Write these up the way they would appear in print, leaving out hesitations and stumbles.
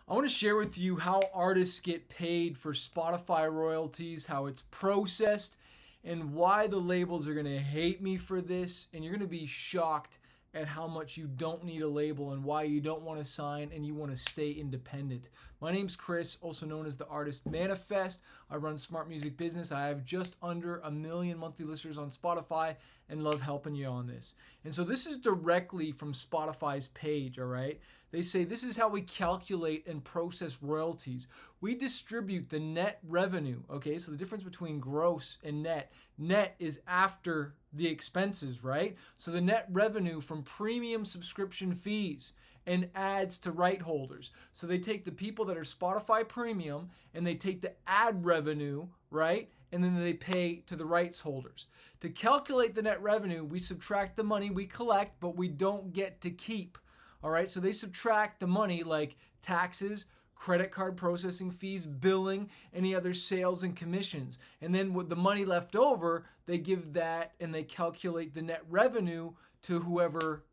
I want to share with you how artists get paid for Spotify royalties, how it's processed, and why the labels are going to hate me for this. And you're going to be shocked at how much you don't need a label and why you don't want to sign and you want to stay independent. My name's Chris, also known as the Artist Manifest. I run Smart Music Business. I have just under 1 million monthly listeners on Spotify and love helping you on this. And so this is directly from Spotify's page, all right? They say this is how we calculate and process royalties. We distribute the net revenue, okay? So the difference between gross and net. Net is after the expenses, right? So the net revenue from premium subscription fees and ads to right holders. So they take the people that are Spotify premium and they take the ad revenue, right? And then they pay to the rights holders. To calculate the net revenue, we subtract the money we collect, but we don't get to keep. All right, so they subtract the money like taxes, credit card processing fees, billing, any other sales and commissions. And then with the money left over, they give that and they calculate the net revenue to whoever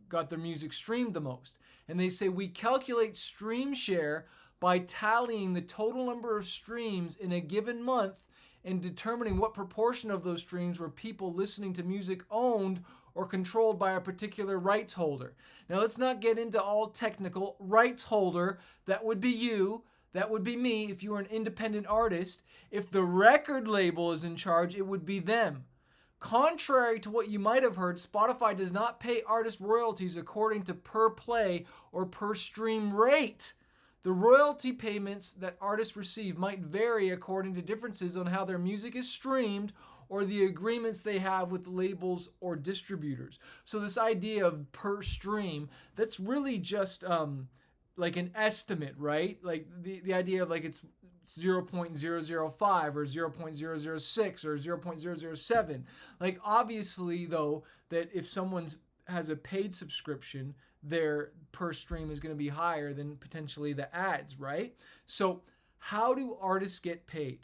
got their music streamed the most. And they say we calculate stream share by tallying the total number of streams in a given month and determining what proportion of those streams were people listening to music owned or controlled by a particular rights holder. Now, let's not get into all technical. Rights holder, that would be you, that would be me if you were an independent artist. If the record label is in charge, it would be them. Contrary to what you might have heard, Spotify does not pay artist royalties according to per play or per stream rate. The royalty payments that artists receive might vary according to differences on how their music is streamed or the agreements they have with labels or distributors. So this idea of per stream, that's really just like an estimate, right? Like the idea of like it's 0.005 or 0.006 or 0.007. Like obviously though, that if someone has a paid subscription, their per stream is going to be higher than potentially the ads, right? So how do artists get paid?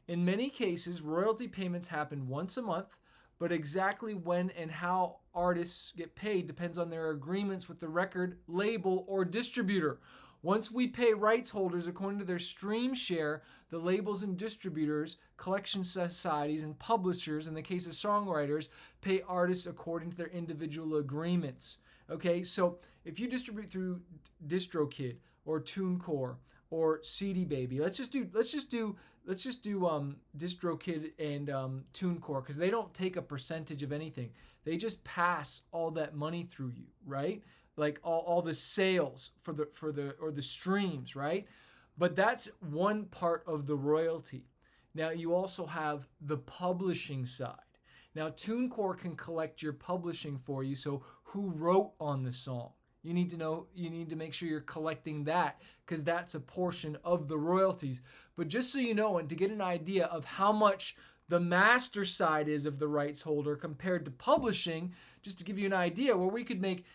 In many cases, royalty payments happen once a month, but exactly when and how artists get paid depends on their agreements with the record label or distributor. Once we pay rights holders according to their stream share, the labels and distributors, collection societies, and publishers, in the case of songwriters, pay artists according to their individual agreements. Okay, so if you distribute through DistroKid or TuneCore or CD Baby, let's just do DistroKid and TuneCore because they don't take a percentage of anything. They just pass all that money through you, right? Like all the sales for the streams, right? But that's one part of the royalty. Now you also have the publishing side. Now TuneCore can collect your publishing for you, so who wrote on the song? You need to make sure you're collecting that because that's a portion of the royalties. But just so you know, and to get an idea of how much the master side is of the rights holder compared to publishing, just to give you an idea where we could make,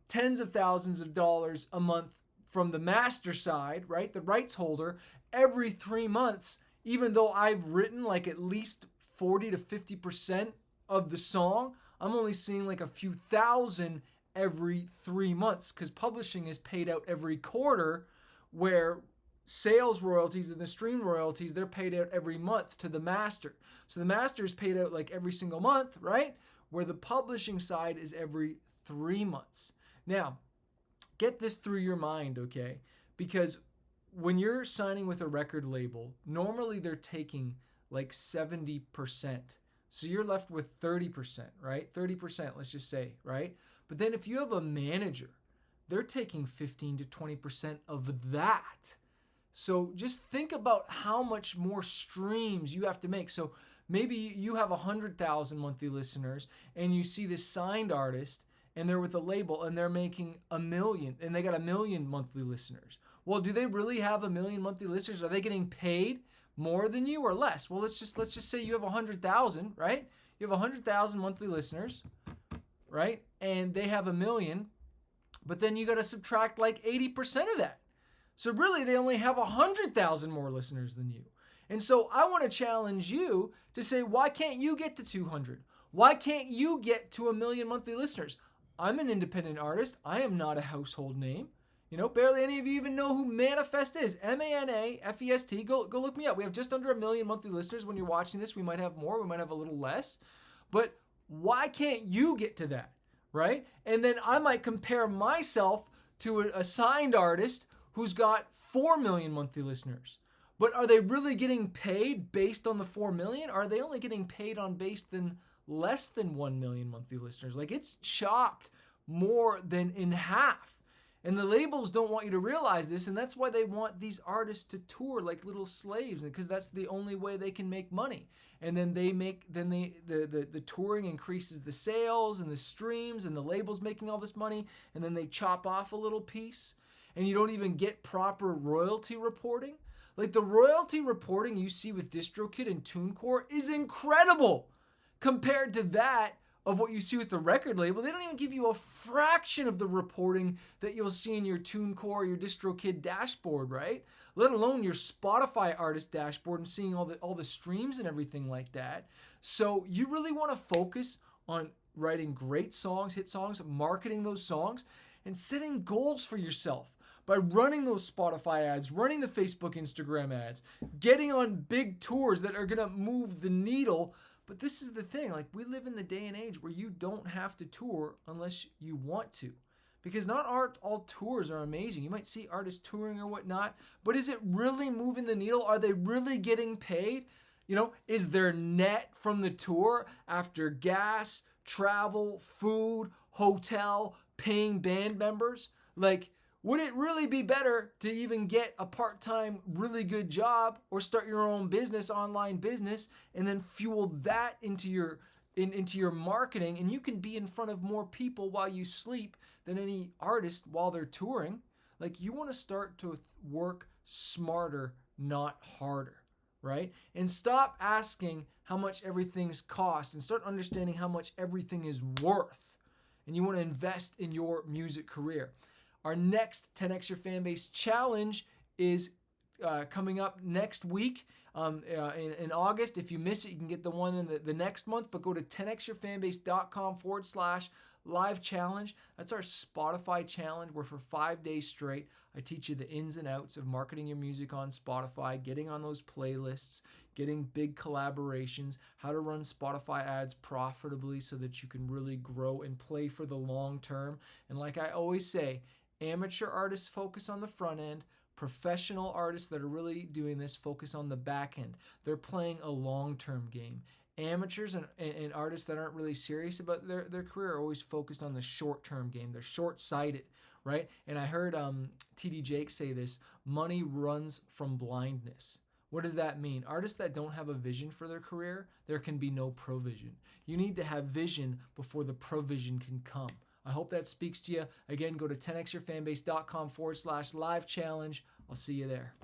tens of thousands of dollars a month from the master side, right? The rights holder every 3 months, even though I've written like at least 40 to 50% of the song, I'm only seeing like a few thousand every 3 months because publishing is paid out every quarter, where sales royalties and the stream royalties, they're paid out every month to the master. So the master is paid out like every single month, right? Where the publishing side is every 3 months. Now, get this through your mind, okay? Because when you're signing with a record label, normally they're taking like 70%. So you're left with 30%, right? 30%, let's just say, right? But then if you have a manager, they're taking 15 to 20% of that. So just think about how much more streams you have to make. So maybe you have 100,000 monthly listeners and you see this signed artist and they're with a label and they're making 1 million and they got 1 million monthly listeners. Well, do they really have 1 million monthly listeners? Are they getting paid more than you or less? Well, let's just say you have 100,000, right? You have 100,000 monthly listeners, right? And they have 1 million, but then you got to subtract like 80% of that. So really, they only have 100,000 more listeners than you. And so I want to challenge you to say, why can't you get to 200? Why can't you get to 1 million monthly listeners? I'm an independent artist. I am not a household name. Barely any of you even know who Manifest is. Manafest. Go look me up. We have just under 1 million monthly listeners. When you're watching this, we might have more. We might have a little less. But why can't you get to that, right? And then I might compare myself to a signed artist who's got 4 million monthly listeners. But are they really getting paid based on the 4 million? Or are they only getting paid on based than less than 1 million monthly listeners? Like, it's chopped more than in half. And the labels don't want you to realize this, and that's why they want these artists to tour like little slaves, because that's the only way they can make money. And then the touring increases the sales and the streams, and the labels making all this money, and then they chop off a little piece, and you don't even get proper royalty reporting. Like, the royalty reporting you see with DistroKid and TuneCore is incredible compared to that of what you see with the record label. They don't even give you a fraction of the reporting that you'll see in your TuneCore, your DistroKid dashboard, right? Let alone your Spotify artist dashboard and seeing all the streams and everything like that. So you really want to focus on writing great songs, hit songs, marketing those songs, and setting goals for yourself by running those Spotify ads, running the Facebook, Instagram ads, getting on big tours that are going to move the needle. But this is the thing, like, we live in the day and age where you don't have to tour unless you want to. Because not all tours are amazing. You might see artists touring or whatnot, but is it really moving the needle? Are they really getting paid? Is their net from the tour after gas, travel, food, hotel, paying band members? Like, would it really be better to even get a part-time, really good job or start your own business, online business, and then fuel that into your marketing, and you can be in front of more people while you sleep than any artist while they're touring? Like, you want to start to work smarter, not harder, right? And stop asking how much everything's cost and start understanding how much everything is worth. And you want to invest in your music career. Our next 10X Your Fanbase challenge is coming up next week in August. If you miss it, you can get the one in the next month, but go to 10xyourfanbase.com/live challenge. That's our Spotify challenge, where for 5 days straight, I teach you the ins and outs of marketing your music on Spotify, getting on those playlists, getting big collaborations, how to run Spotify ads profitably so that you can really grow and play for the long term. And like I always say, amateur artists focus on the front end. Professional artists that are really doing this focus on the back end. They're playing a long-term game. Amateurs and artists that aren't really serious about their career are always focused on the short-term game. They're short-sighted, right? And I heard TD Jake say this: money runs from blindness. What does that mean? Artists that don't have a vision for their career, there can be no provision. You need to have vision before the provision can come. I hope that speaks to you. Again, go to 10xyourfanbase.com/live challenge. I'll see you there.